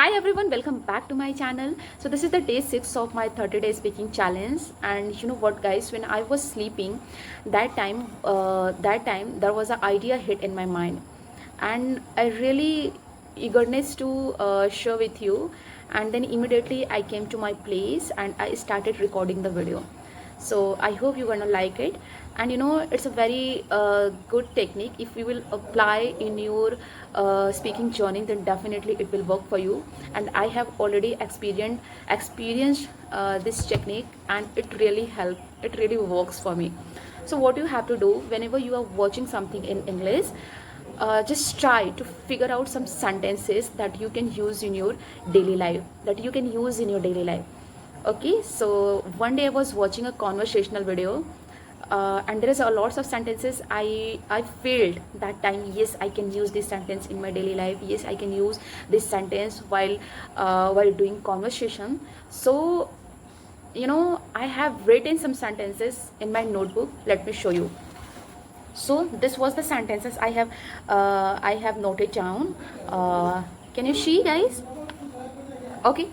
Hi everyone, welcome back to my channel. So this is the day 6 of my 30-day speaking challenge. And you know what guys, when I was sleeping that time there was an idea hit in my mind, and I really eagerness to share with you. And then immediately I came to my place and I started recording the video. So I hope you're gonna like it. And you know, it's a very good technique. If you will apply in your speaking journey, then definitely it will work for you. And I have already experienced this technique, and it really helped, it really works for me. So what you have to do whenever you are watching something in English, just try to figure out some sentences that you can use in your daily life, okay. So one day I was watching a conversational video, and there is a lots of sentences I failed that time. Yes, I can use this sentence in my daily life. Yes, I can use this sentence while doing conversation. So you know, I have written some sentences in my notebook. Let me show you. So this was the sentences I have noted down. Can you see guys? Okay.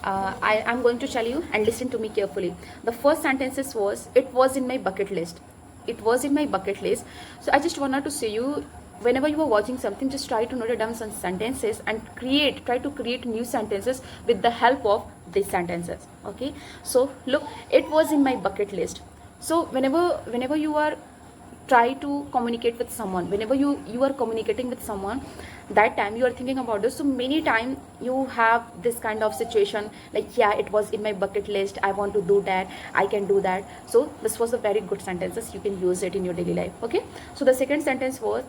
I'm going to tell you, and listen to me carefully. The first sentences was, it was in my bucket list. It was in my bucket list. So I just wanted to say you, whenever you are watching something, just try to note down some sentences and try to create new sentences with the help of these sentences. Okay. So look, it was in my bucket list. So whenever you are try to communicate with someone, whenever you are communicating with someone, that time you are thinking about this. So many times you have this kind of situation like, yeah, it was in my bucket list, I want to do that, I can do that. So this was a very good sentences, you can use it in your daily life. Okay. So the second sentence was,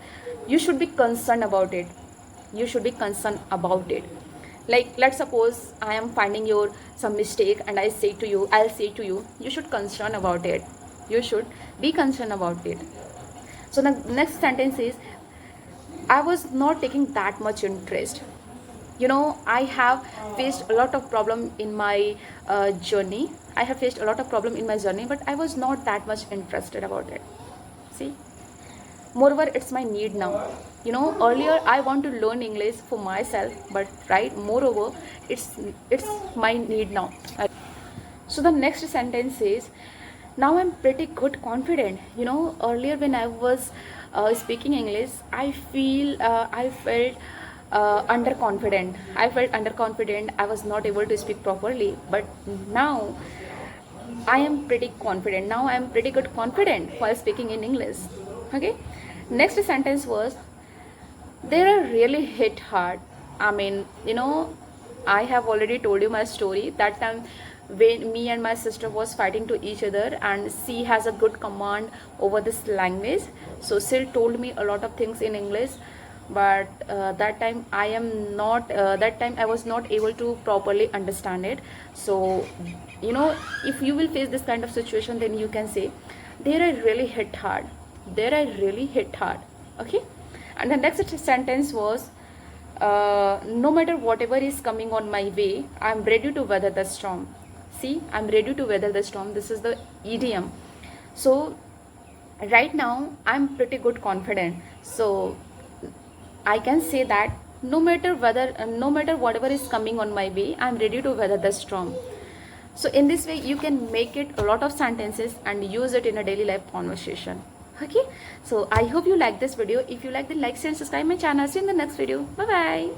you should be concerned about it. You should be concerned about it. Like, let's suppose I am finding your some mistake, and I'll say to you, you should concern about it. You should be concerned about it. So the next sentence is, I was not taking that much interest. You know, I have faced a lot of problem in my journey. I have faced a lot of problem in my journey, but I was not that much interested about it. See, moreover, it's my need now. You know, earlier I want to learn English for myself, but right, moreover, it's my need now. So the next sentence is, now I'm pretty good confident. You know, earlier when I was speaking English, I felt underconfident. I was not able to speak properly, but now I am pretty confident. Now I am pretty good confident while speaking in English. Okay. Next sentence was, they are really hit hard. I mean, you know, I have already told you my story. That time when me and my sister was fighting to each other, and she has a good command over this language, so she told me a lot of things in English, but that time I was not able to properly understand it. So you know, if you will face this kind of situation, then you can say, there I really hit hard. Okay. And the next sentence was, no matter whatever is coming on my way, I'm ready to weather the storm. See, I'm ready to weather the storm. This is the idiom. So right now I'm pretty good confident. So I can say that no matter whatever is coming on my way, I'm ready to weather the storm. So in this way, you can make it a lot of sentences and use it in a daily life conversation. Okay. So I hope you like this video. If you like, then like, share and subscribe my channel. See you in the next video. Bye bye.